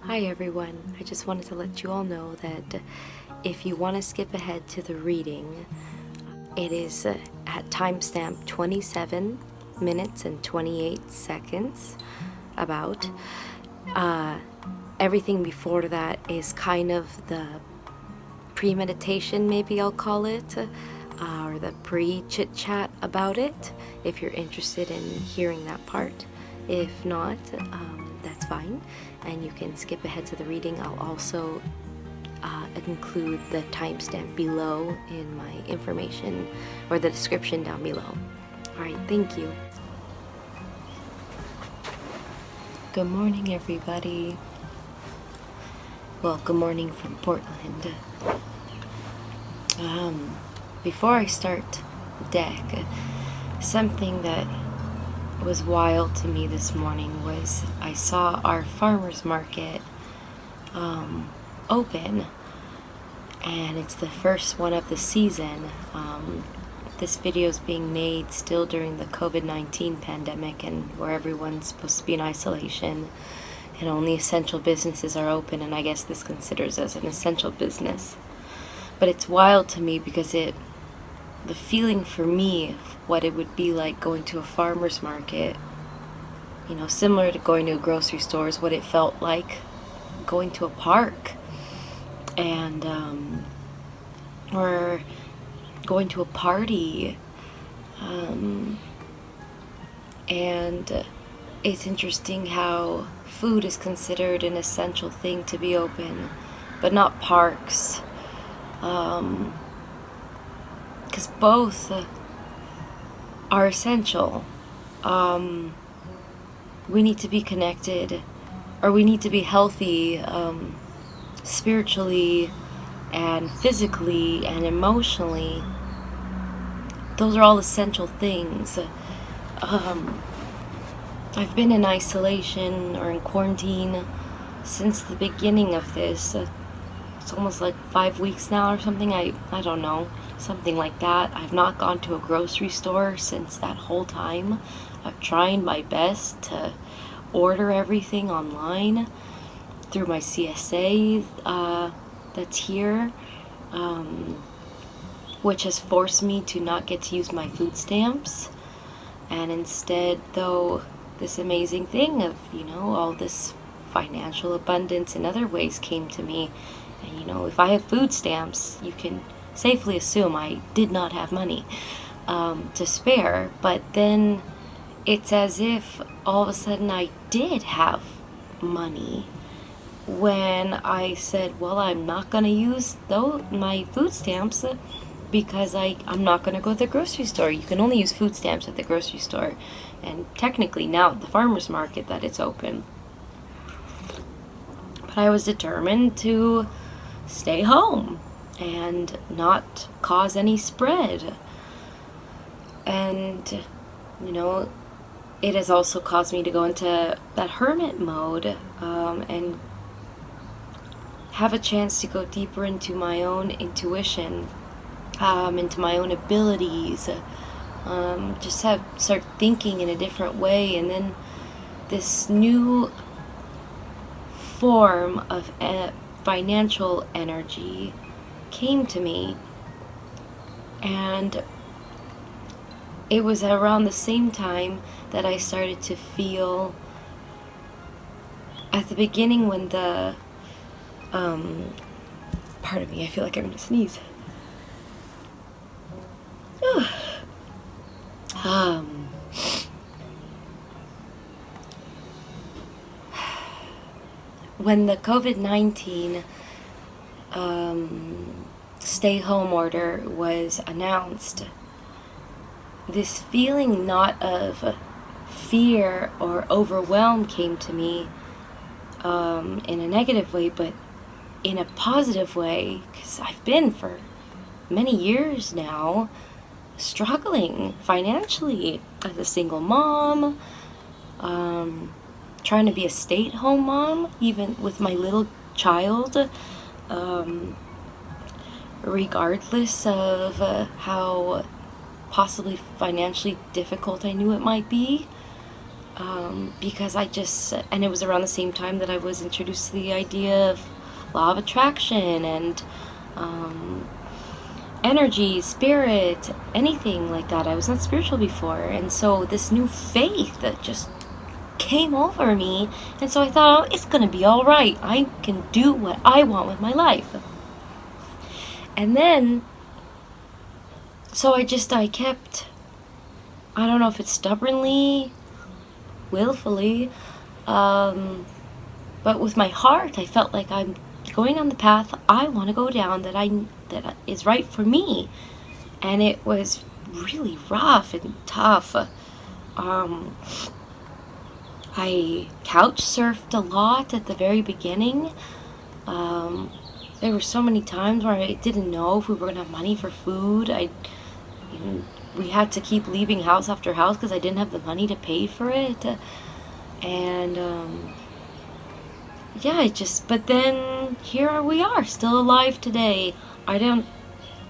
Hi everyone, I just wanted to let you all know that if you want to skip ahead to the reading, it is at timestamp 27 minutes and 28 seconds about. Everything before that is kind of the premeditation, maybe I'll call it, or the pre-chit-chat about it, if you're interested in hearing that part. If not, that's fine, and you can skip ahead to the reading. I'll also include the timestamp below in my information, or the description down below. Alright, thank you. Good morning, everybody. Well, good morning from Portland. Before I start the deck, something that was wild to me this morning was I saw our farmers market open, and it's the first one of the season. This video is being made still during the COVID-19 pandemic, and where everyone's supposed to be in isolation and only essential businesses are open, and I guess this considers as an essential business. But it's wild to me because the feeling for me of what it would be like going to a farmer's market, you know, similar to going to a grocery store, is what it felt like going to a park, and or going to a party, and it's interesting how food is considered an essential thing to be open, but not parks, because both are essential. We need to be connected, or we need to be healthy, spiritually and physically and emotionally. Those are all essential things. I've been in isolation or in quarantine since the beginning of this. It's almost like 5 weeks now or something. I don't know, something like that. I've not gone to a grocery store since that whole time. I've tried my best to order everything online through my CSA that's here, which has forced me to not get to use my food stamps, and instead, though, this amazing thing of, you know, all this financial abundance in other ways came to me. And, you know, if I have food stamps, you can safely assume I did not have money to spare. But then it's as if all of a sudden I did have money when I said, well, I'm not going to use my food stamps because I'm not going to go to the grocery store. You can only use food stamps at the grocery store, and technically now at the farmer's market that it's open. But I was determined to stay home and not cause any spread. And, you know, it has also caused me to go into that hermit mode, and have a chance to go deeper into my own intuition, into my own abilities, just start thinking in a different way. And then this new form of financial energy came to me, and it was around the same time that I started to feel, at the beginning when the pardon me, I feel like I'm gonna sneeze. When the COVID-19 stay home order was announced, this feeling not of fear or overwhelm came to me, in a negative way, but in a positive way, because I've been for many years now struggling financially as a single mom, trying to be a stay-at-home mom, even with my little child, regardless of how possibly financially difficult I knew it might be. because and it was around the same time that I was introduced to the idea of law of attraction and energy, spirit, anything like that. I was not spiritual before, and so this new faith that just came over me, and so I thought, oh, it's gonna be all right. I can do what I want with my life. And then, so I kept, I don't know if it's stubbornly, willfully, but with my heart, I felt like I'm going on the path I want to go down, that is right for me. And it was really rough and tough. I couch surfed a lot at the very beginning. There were so many times where I didn't know if we were going to have money for food. We had to keep leaving house after house because I didn't have the money to pay for it. And but then here we are, still alive today.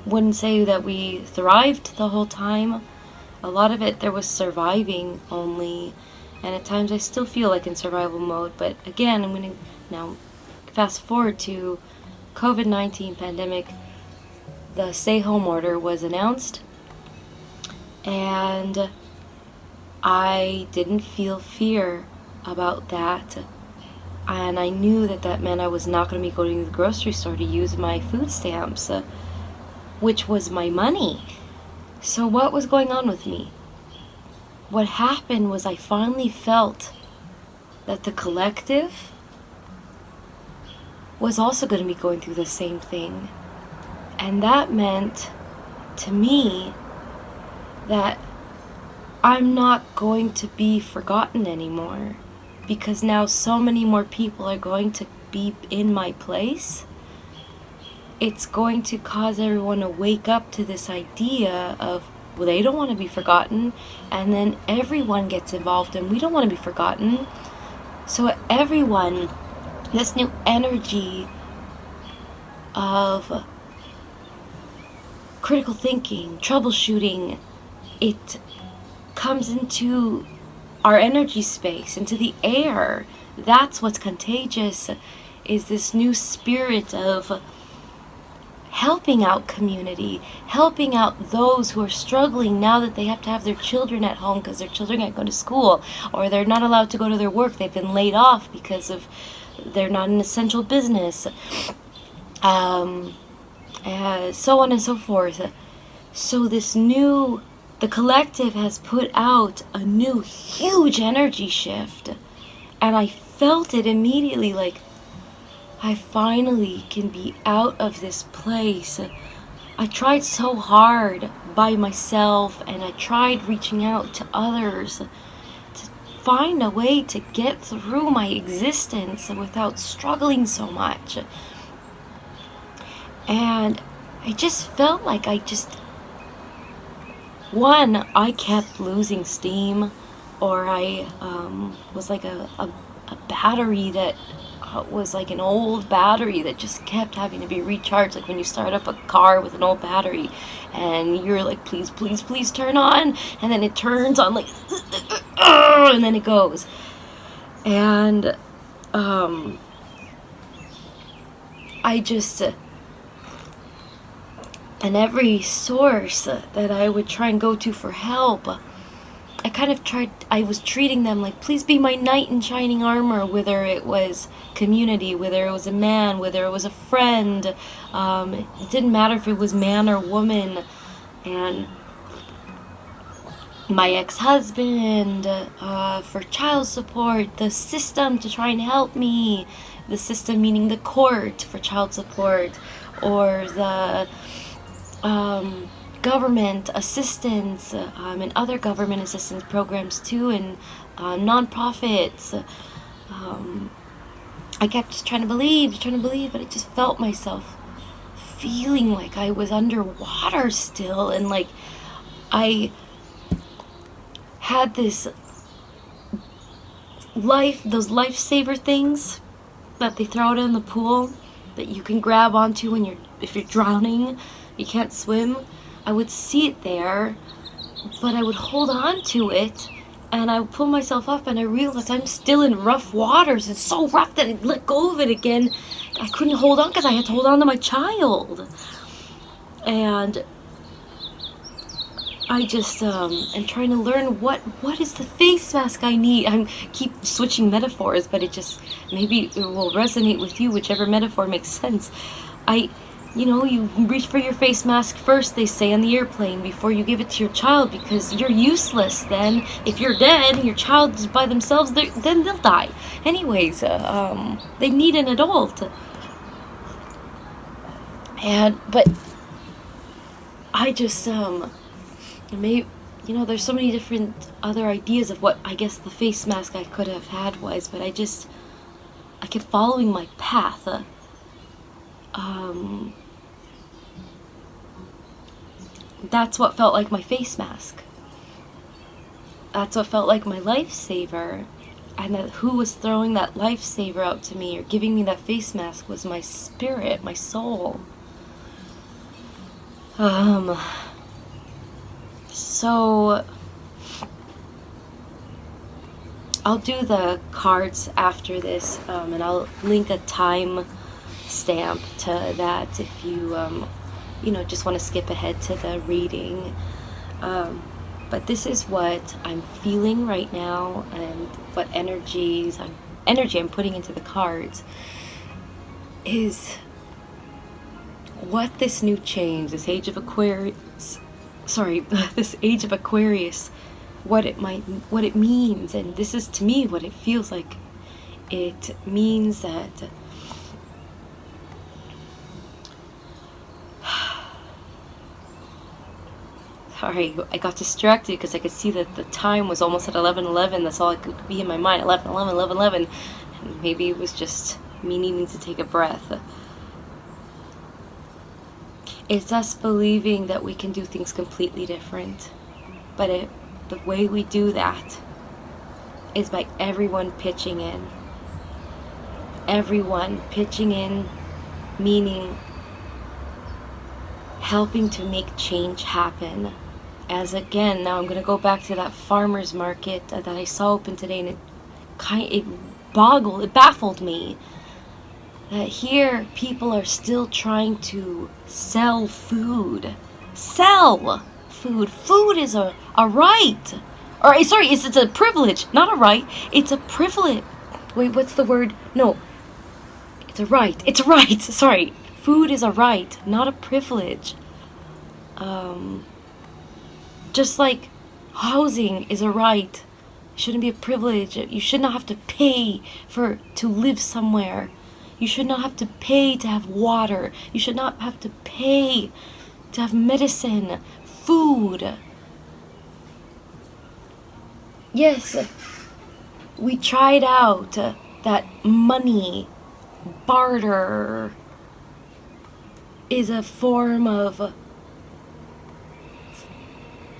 Wouldn't say that we thrived the whole time. A lot of it, there was surviving only. And at times I still feel like in survival mode. But again, I'm going to now fast forward to COVID-19 pandemic. The stay-home order was announced. And I didn't feel fear about that. And I knew that meant I was not going to be going to the grocery store to use my food stamps, which was my money. So what was going on with me? What happened was I finally felt that the collective was also going to be going through the same thing. And that meant to me that I'm not going to be forgotten anymore, because now so many more people are going to be in my place. It's going to cause everyone to wake up to this idea of, well, they don't want to be forgotten, and then everyone gets involved, and we don't want to be forgotten. So everyone, this new energy of critical thinking, troubleshooting, it comes into our energy space, into the air. That's what's contagious, is this new spirit of helping out community, helping out those who are struggling now that they have to have their children at home because their children can't go to school, or they're not allowed to go to their work. They've been laid off because of they're not an essential business, so on and so forth. So the collective has put out a new huge energy shift, and I felt it immediately, like I finally can be out of this place. I tried so hard by myself, and I tried reaching out to others to find a way to get through my existence without struggling so much. And I just felt like I kept losing steam, or I was like a battery that was like an old battery that just kept having to be recharged, like when you start up a car with an old battery and you're like, please, please, please turn on, and then it turns on, like, and then it goes. And and every source that I would try and go to for help, I was treating them like, please be my knight in shining armor, whether it was community, whether it was a man, whether it was a friend. It didn't matter if it was man or woman. And my ex-husband, for child support, the system to try and help me, the system meaning the court for child support, or the government assistance, and other government assistance programs too, and non-profits. I kept just trying to believe, but I just felt myself feeling like I was underwater still, and like I had those lifesaver things that they throw out in the pool that you can grab onto if you're drowning, you can't swim. I would see it there, but I would hold on to it, And I pull myself up and I realize I'm still in rough waters. It's so rough that I let go of it again. I couldn't hold on because I had to hold on to my child. And I just am trying to learn what is the face mask I need. I keep switching metaphors, but it just, maybe it will resonate with you, whichever metaphor makes sense. You reach for your face mask first, they say on the airplane, before you give it to your child, because you're useless then. If you're dead and your child is by themselves, then they'll die. Anyways, they need an adult. But I just, there's so many different other ideas of what I guess the face mask I could have had was, but I kept following my path. That's what felt like my face mask. That's what felt like my lifesaver. And that who was throwing that lifesaver out to me or giving me that face mask was my spirit, my soul. So I'll do the cards after this, and I'll link a time stamp to that if you just want to skip ahead to the reading. But this is what I'm feeling right now, and what energy I'm putting into the cards is what this new change, this age of Aquarius, what it means. And this is, to me, what it feels like. It means that sorry, I got distracted because I could see that the time was almost at 11:11. That's all I could be in my mind. 11:11. And maybe it was just me needing to take a breath. It's us believing that we can do things completely different. But the way we do that is by everyone pitching in. Everyone pitching in, meaning helping to make change happen. As again, now I'm going to go back to that farmer's market that I saw open today, and it baffled me that here people are still trying to sell food. Food is a right. Or sorry, it's a privilege, not a right. It's a privilege. Wait, what's the word? No. It's a right. It's a right. Sorry. Food is a right, not a privilege. Just like housing is a right, it shouldn't be a privilege. You should not have to pay to live somewhere. You should not have to pay to have water. You should not have to pay to have medicine, food. Yes, we tried out that money, barter, is a form of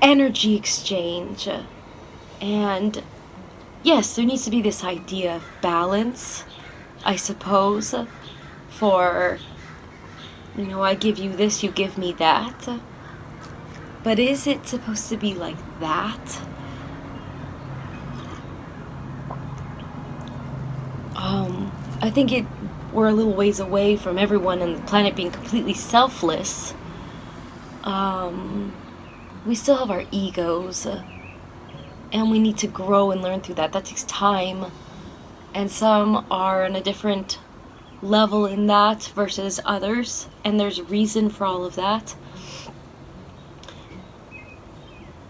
energy exchange. And yes, there needs to be this idea of balance, I suppose, for, I give you this, you give me that. But is it supposed to be like that? I think we're a little ways away from everyone on the planet being completely selfless. We still have our egos, and we need to grow and learn through that. That takes time, and some are on a different level in that versus others, and there's reason for all of that.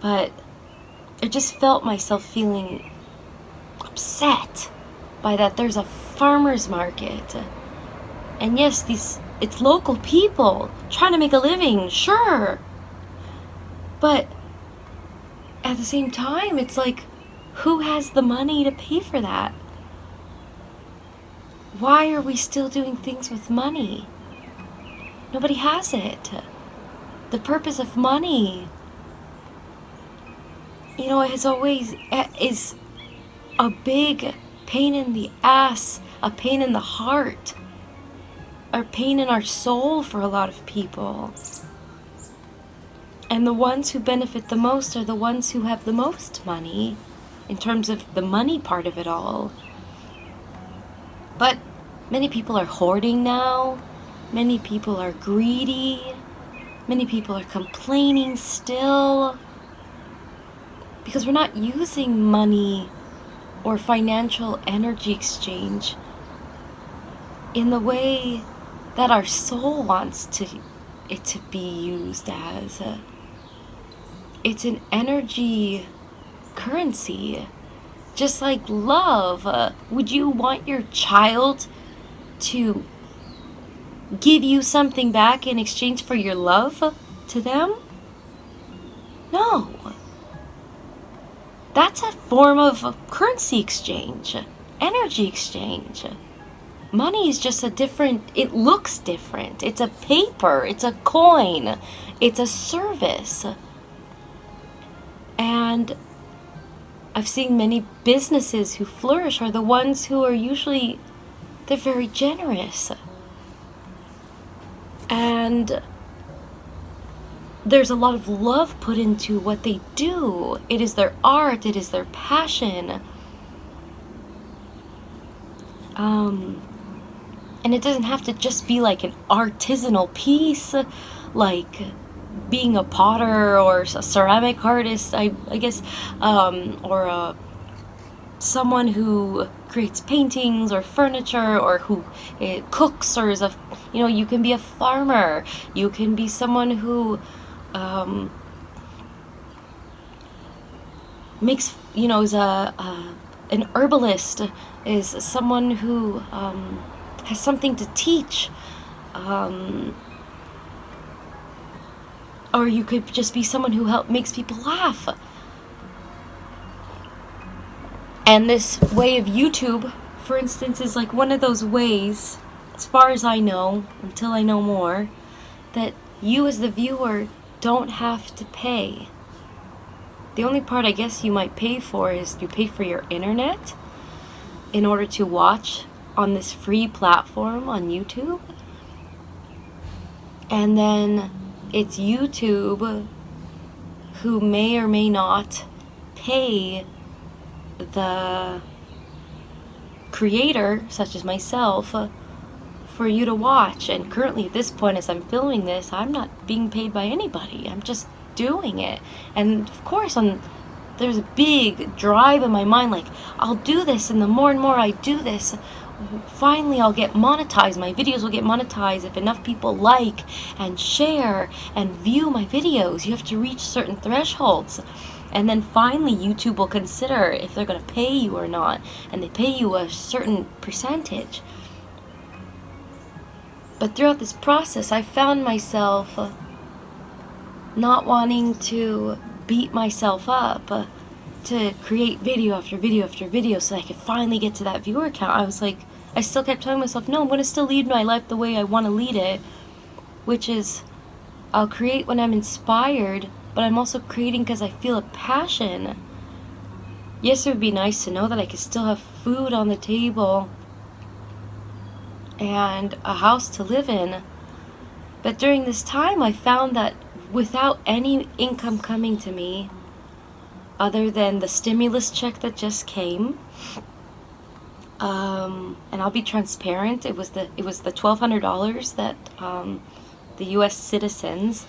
But I just felt myself feeling upset by that. There's a farmer's market, and yes, it's local people trying to make a living, sure, but at the same time, it's like, who has the money to pay for that? Why are we still doing things with money? Nobody has it. The purpose of money, has always is a big pain in the ass, a pain in the heart, a pain in our soul for a lot of people. And the ones who benefit the most are the ones who have the most money. in terms of the money part of it all. But many people are hoarding now. Many people are greedy. Many people are complaining still. Because we're not using money or financial energy exchange in the way that our soul wants it to be used as. It's an energy currency. Just like love. Would you want your child to give you something back in exchange for your love to them? No. That's a form of currency exchange, energy exchange. Money is just it looks different. It's a paper, it's a coin, it's a service. And I've seen many businesses who flourish are the ones who are usually, they're very generous. And there's a lot of love put into what they do. It is their art, it is their passion. And it doesn't have to just be like an artisanal piece, like being a potter or a ceramic artist, I guess, or someone who creates paintings or furniture, or who cooks, or you can be a farmer, you can be someone who makes, is an herbalist, is someone who has something to teach, or you could just be someone who makes people laugh. And this way of YouTube, for instance, is like one of those ways, as far as I know, until I know more, that you as the viewer don't have to pay. The only part I guess you might pay for is you pay for your internet in order to watch on this free platform on YouTube. And then it's YouTube who may or may not pay the creator, such as myself, for you to watch. And currently at this point, as I'm filming this, I'm not being paid by anybody. I'm just doing it. And of course, there's a big drive in my mind, like, I'll do this, and the more and more I do this, finally I'll get monetized. My videos will get monetized if enough people like and share and view my videos. You have to reach certain thresholds. And then finally YouTube will consider if they're going to pay you or not. And they pay you a certain percentage. But throughout this process, I found myself not wanting to beat myself up to create video after video after video so I could finally get to that viewer count. I was like, I still kept telling myself, no, I'm going to still lead my life the way I want to lead it, which is I'll create when I'm inspired, but I'm also creating because I feel a passion. Yes, it would be nice to know that I could still have food on the table and a house to live in. But during this time, I found that without any income coming to me, other than the stimulus check that just came, and I'll be transparent, it was the $1,200 that the U.S. citizens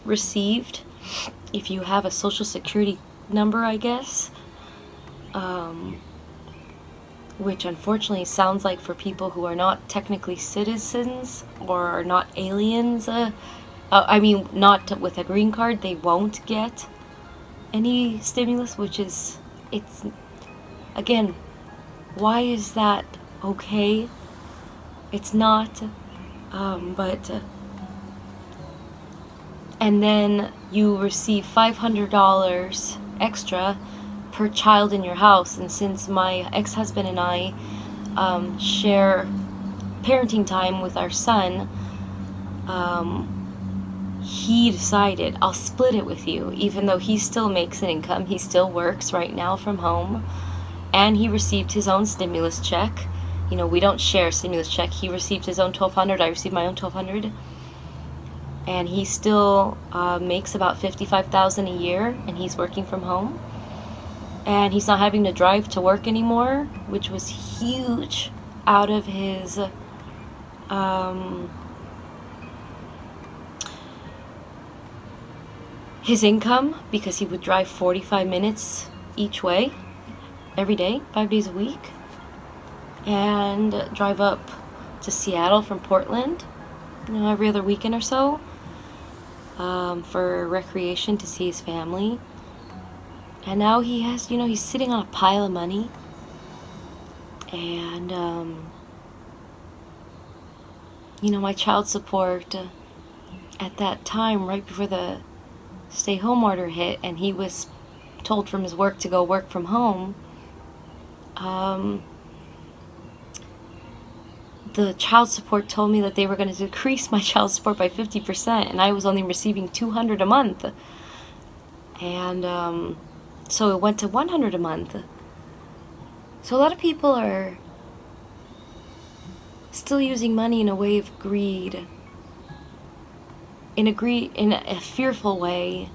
received if you have a social security number, I guess, which unfortunately sounds like for people who are not technically citizens or are not aliens, not with a green card, they won't get any stimulus, which is, it's, again, why is that okay? It's not, and then you receive $500 extra per child in your house. And since my ex-husband and I share parenting time with our son, he decided, I'll split it with you, even though he still makes an income. He still works right now from home, and he received his own stimulus check. We don't share a stimulus check. He received his own $1,200, I received my own $1,200, and he still makes about $55,000 a year, and he's working from home. And he's not having to drive to work anymore, which was huge out of his income, because he would drive 45 minutes each way every day, 5 days a week, and drive up to Seattle from Portland, every other weekend or so, for recreation, to see his family. And now he has, he's sitting on a pile of money. And, my child support, at that time, right before the stay-home order hit, and he was told from his work to go work from home, the child support told me that they were going to decrease my child support by 50%, and I was only receiving $200 a month. And, so it went to $100 a month. So a lot of people are still using money in a way of greed, in a fearful way.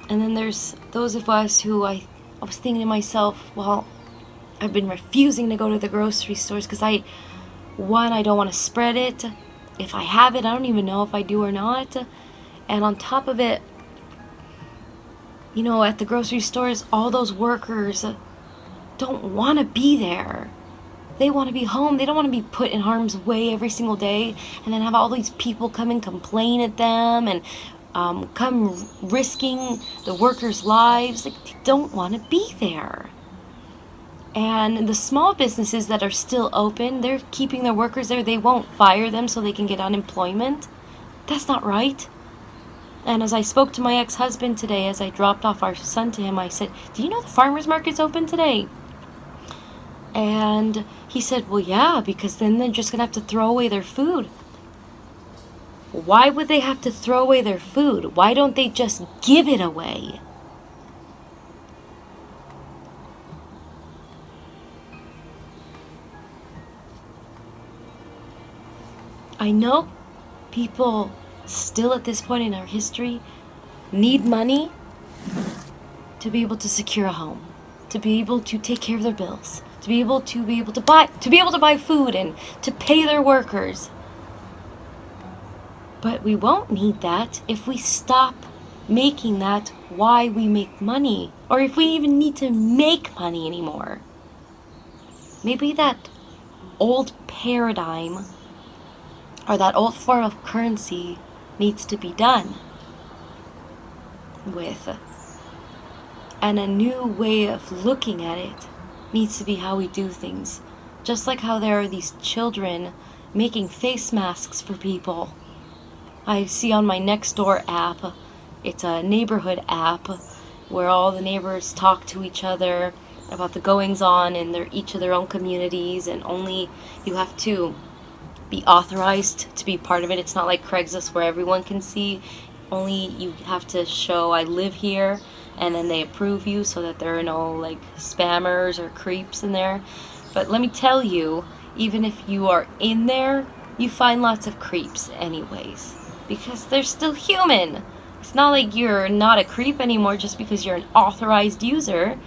And then there's those of us who I was thinking to myself, well, I've been refusing to go to the grocery stores because I don't want to spread it. If I have it, I don't even know if I do or not. And on top of it, at the grocery stores, all those workers don't want to be there. They want to be home. They don't want to be put in harm's way every single day, and then have all these people come and complain at them, and come risking the workers' lives. They don't want to be there. And the small businesses that are still open, they're keeping their workers there. They won't fire them so they can get unemployment. That's not right. And as I spoke to my ex-husband today, as I dropped off our son to him, I said, do you know the farmer's market's open today? And he said, well, yeah, because then they're just going to have to throw away their food. Why would they have to throw away their food? Why don't they just give it away? I know people still at this point in our history need money to be able to secure a home, to be able to take care of their bills, to be able to buy food and to pay their workers. But we won't need that if we stop making that why we make money, or if we even need to make money anymore. Maybe that old paradigm or that old form of currency needs to be done with. And a new way of looking at it needs to be how we do things. Just like how there are these children making face masks for people. I see on my Nextdoor app, it's a neighborhood app where all the neighbors talk to each other about the goings on in each of their own communities, and only you have to be authorized to be part of it. It's not like Craigslist where everyone can see. Only you have to show I live here, and then they approve you so that there are no like spammers or creeps in there. But let me tell you, even if you are in there, you find lots of creeps anyways, because they're still human. It's not like you're not a creep anymore just because you're an authorized user.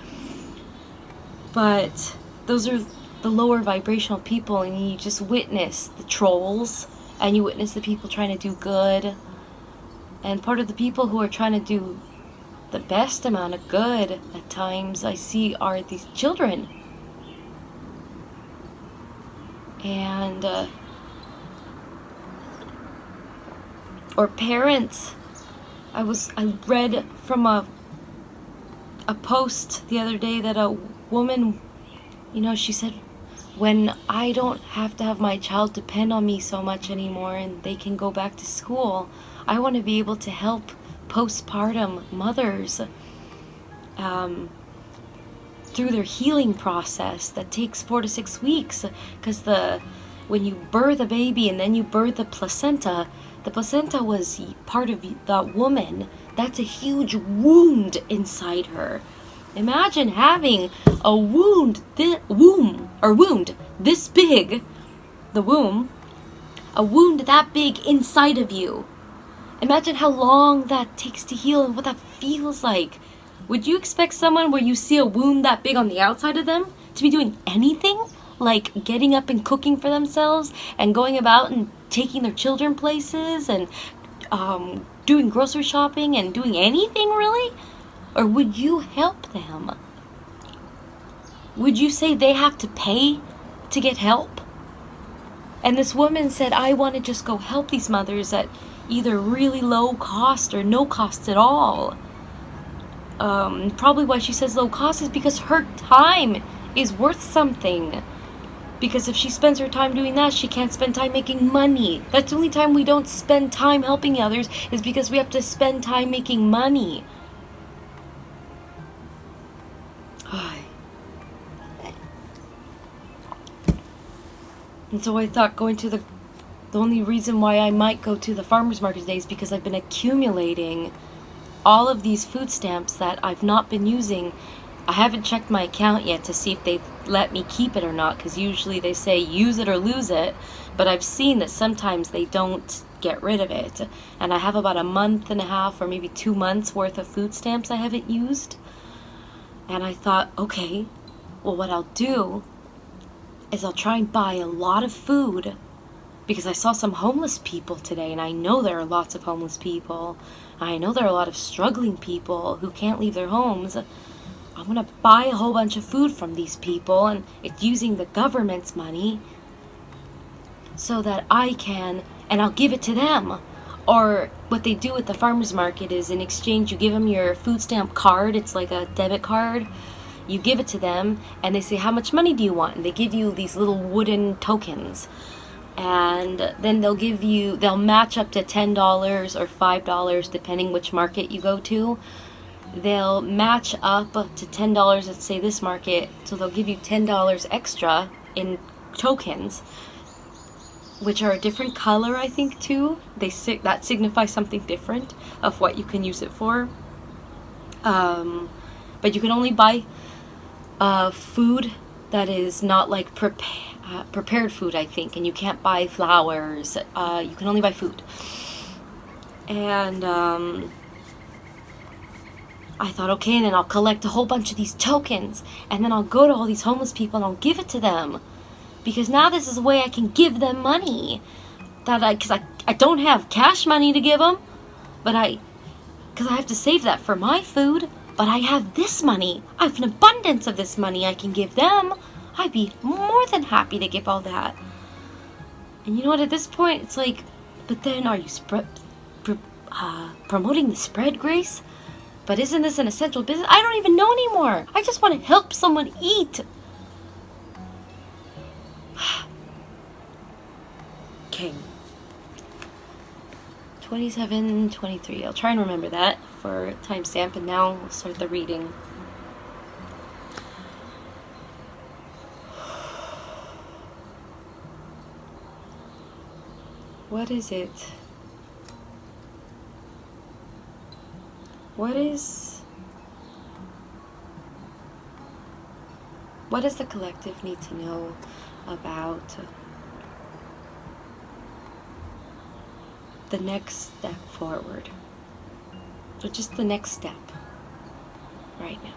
But those are the lower vibrational people, and you just witness the trolls, and you witness the people trying to do good. And part of the people who are trying to do the best amount of good at times I see are these children. And or parents. I read from a post the other day that a woman, she said, when I don't have to have my child depend on me so much anymore and they can go back to school, I want to be able to help postpartum mothers through their healing process that takes 4 to 6 weeks, because when you birth a baby and then you birth the placenta was part of that woman. That's a huge wound inside her. Imagine having a wound this big, the womb, a wound that big inside of you. Imagine how long that takes to heal and what that feels like. Would you expect someone where you see a wound that big on the outside of them to be doing anything? Like getting up and cooking for themselves and going about and taking their children places and doing grocery shopping and doing anything really? Or would you help them? Would you say they have to pay to get help? And this woman said, I want to just go help these mothers at either really low cost or no cost at all. Probably why she says low cost is because her time is worth something. Because if she spends her time doing that, she can't spend time making money. That's the only time we don't spend time helping others is because we have to spend time making money. And so I thought going to the only reason why I might go to the farmer's market today is because I've been accumulating all of these food stamps that I've not been using. I haven't checked my account yet to see if they've let me keep it or not, because usually they say use it or lose it, but I've seen that sometimes they don't get rid of it. And I have about a month and a half or maybe 2 months worth of food stamps I haven't used. And I thought, okay, well what I'll do is I'll try and buy a lot of food, because I saw some homeless people today, and I know there are lots of homeless people. I know there are a lot of struggling people who can't leave their homes. I'm gonna buy a whole bunch of food from these people, and it's using the government's money so that I can, and I'll give it to them. Or what they do at the farmer's market is in exchange you give them your food stamp card. It's like a debit card. You give it to them and they say, how much money do you want? And they give you these little wooden tokens. And then they'll match up to $10 or $5 depending which market you go to. They'll match up to $10 at, say, this market, so they'll give you $10 extra in tokens, which are a different color, I think, too. That signifies something different of what you can use it for. But you can only buy food that is not like prepared food, I think, and you can't buy flowers. You can only buy food. And I thought, okay, and then I'll collect a whole bunch of these tokens, and then I'll go to all these homeless people and I'll give it to them, because now this is a way I can give them money. Because I don't have cash money to give them, because I have to save that for my food. But I have this money. I have an abundance of this money I can give them. I'd be more than happy to give all that. And you know what, at this point, it's like, but then are you promoting the spread, Grace? But isn't this an essential business? I don't even know anymore. I just want to help someone eat. Okay. 27:23. I'll try and remember that for timestamp, and now we'll start the reading. What is it? What does the collective need to know about the next step forward? So just the next step right now.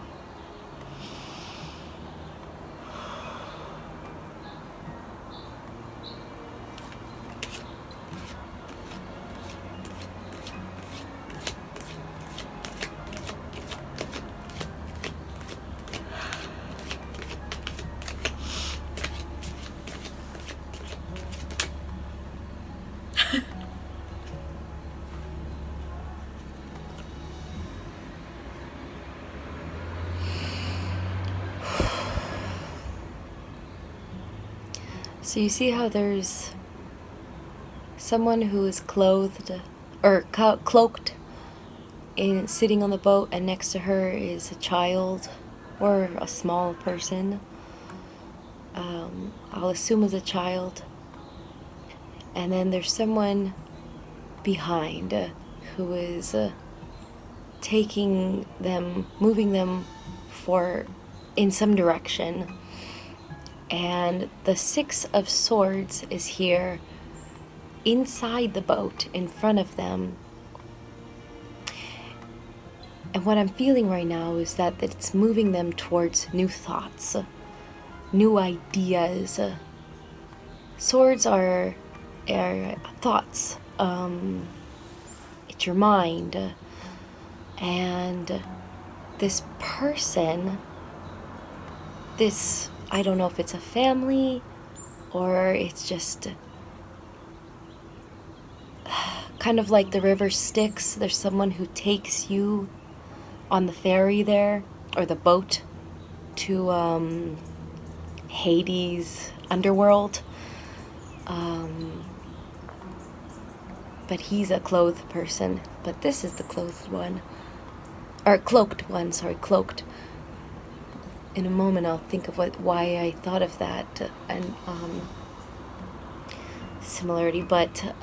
So you see how there's someone who is clothed or cloaked in sitting on the boat, and next to her is a child or a small person. I'll assume as a child. And then there's someone behind who is taking them, moving them in some direction. And the 6 of Swords is here inside the boat in front of them. And what I'm feeling right now is that it's moving them towards new thoughts, new ideas. Swords are thoughts. It's your mind. And this person, I don't know if it's a family or it's just kind of like the river Styx. There's someone who takes you on the ferry there, or the boat, to Hades underworld. But he's a clothed person. But this is the clothed one. Or cloaked one, sorry, cloaked. In a moment I'll think of why I thought of that and similarity, but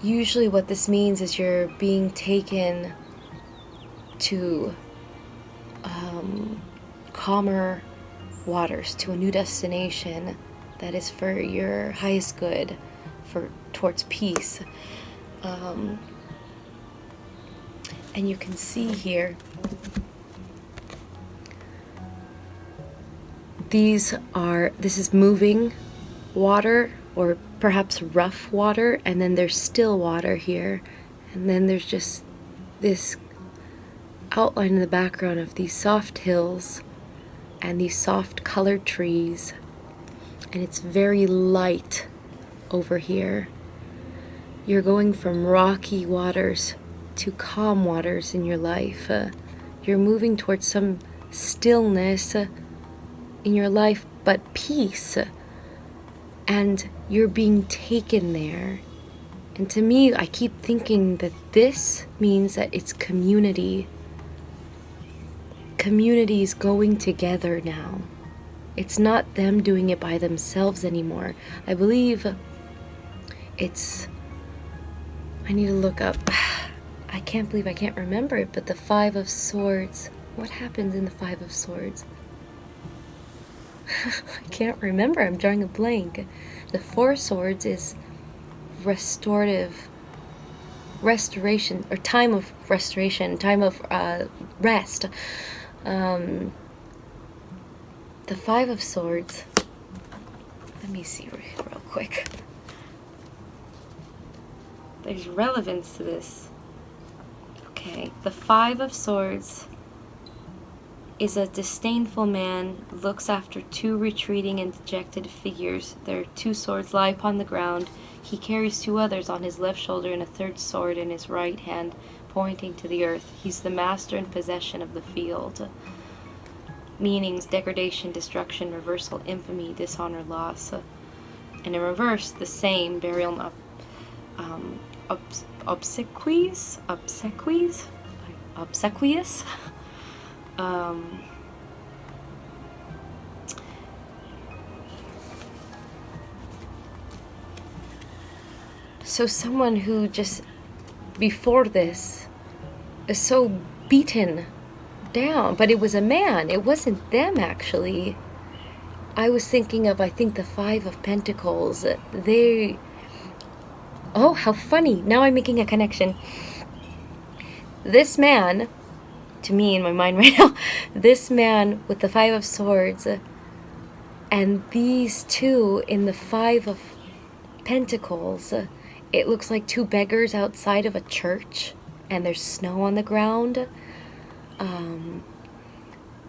usually what this means is you're being taken to calmer waters, to a new destination that is for your highest good, towards peace. And you can see here, this is moving water, or perhaps rough water, and then there's still water here, and then there's just this outline in the background of these soft hills and these soft colored trees, and it's very light over here. You're going from rocky waters to calm waters in your life. You're moving towards some stillness in your life, but peace. And you're being taken there. And to me, I keep thinking that this means that it's community. Community is going together now. It's not them doing it by themselves anymore. I believe I need to look up. I can't believe I can't remember it, but the Five of Swords. What happens in the Five of Swords? I can't remember. I'm drawing a blank. The Four of Swords is restoration, or time of restoration, time of rest. The Five of Swords. Let me see real quick. There's relevance to this. Okay, the Five of Swords is a disdainful man, looks after two retreating and dejected figures. Their two swords lie upon the ground. He carries two others on his left shoulder and a third sword in his right hand, pointing to the earth. He's the master and possession of the field. Meanings: degradation, destruction, reversal, infamy, dishonor, loss. And in reverse, the same: burial and obsequies. So someone who just before this is so beaten down, but it was a man, it wasn't them actually. I was thinking of, I think, the Five of Pentacles. Oh, how funny. Now I'm making a connection. This man, to me in my mind right now, this man with the Five of Swords and these two in the Five of Pentacles, it looks like two beggars outside of a church, and there's snow on the ground.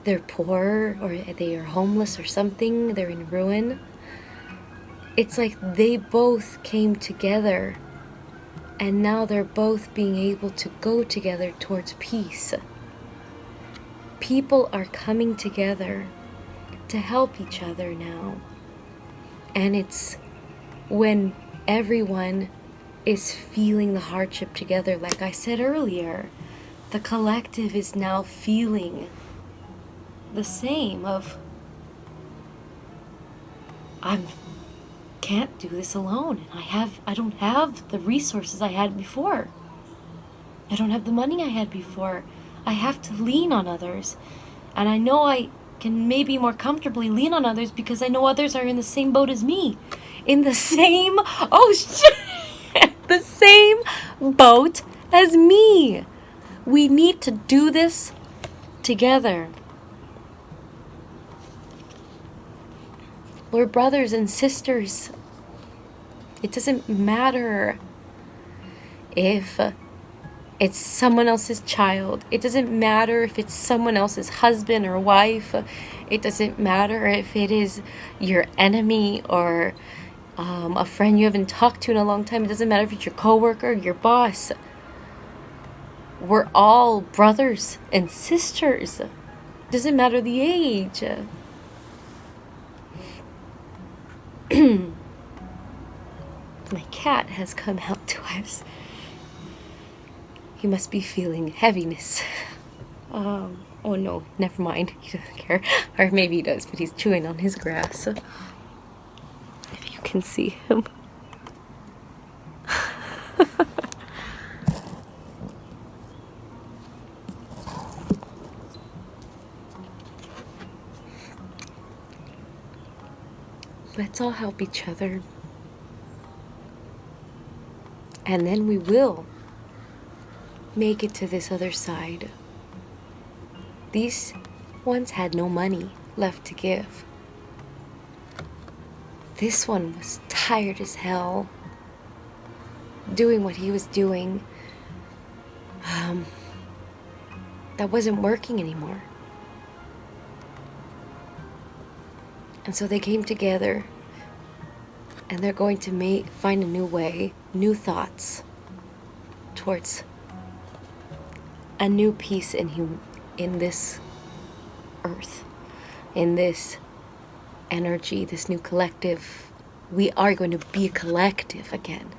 They're poor, or they are homeless or something. They're in ruin. It's like they both came together, and now they're both being able to go together towards peace. People are coming together to help each other now. And it's when everyone is feeling the hardship together, like I said earlier, the collective is now feeling the same of, I can't do this alone, and I don't have the resources I had before. I don't have the money I had before. I have to lean on others. And I know I can maybe more comfortably lean on others because I know others are in the same boat as me. In the same, the same boat as me. We need to do this together. We're brothers and sisters. It doesn't matter if it's someone else's child. It doesn't matter if it's someone else's husband or wife. It doesn't matter if it is your enemy or a friend you haven't talked to in a long time. It doesn't matter if it's your coworker, your boss. We're all brothers and sisters. It doesn't matter the age. My cat has come out twice. He must be feeling heaviness. Oh no, never mind. He doesn't care. Or maybe he does, but he's chewing on his grass. If you can see him. Let's all help each other. And then we will make it to this other side. These ones had no money left to give. This one was tired as hell doing what he was doing. That wasn't working anymore. And so they came together, and they're going to find a new way, new thoughts towards a new peace in this earth, in this energy, this new collective. We are going to be a collective again.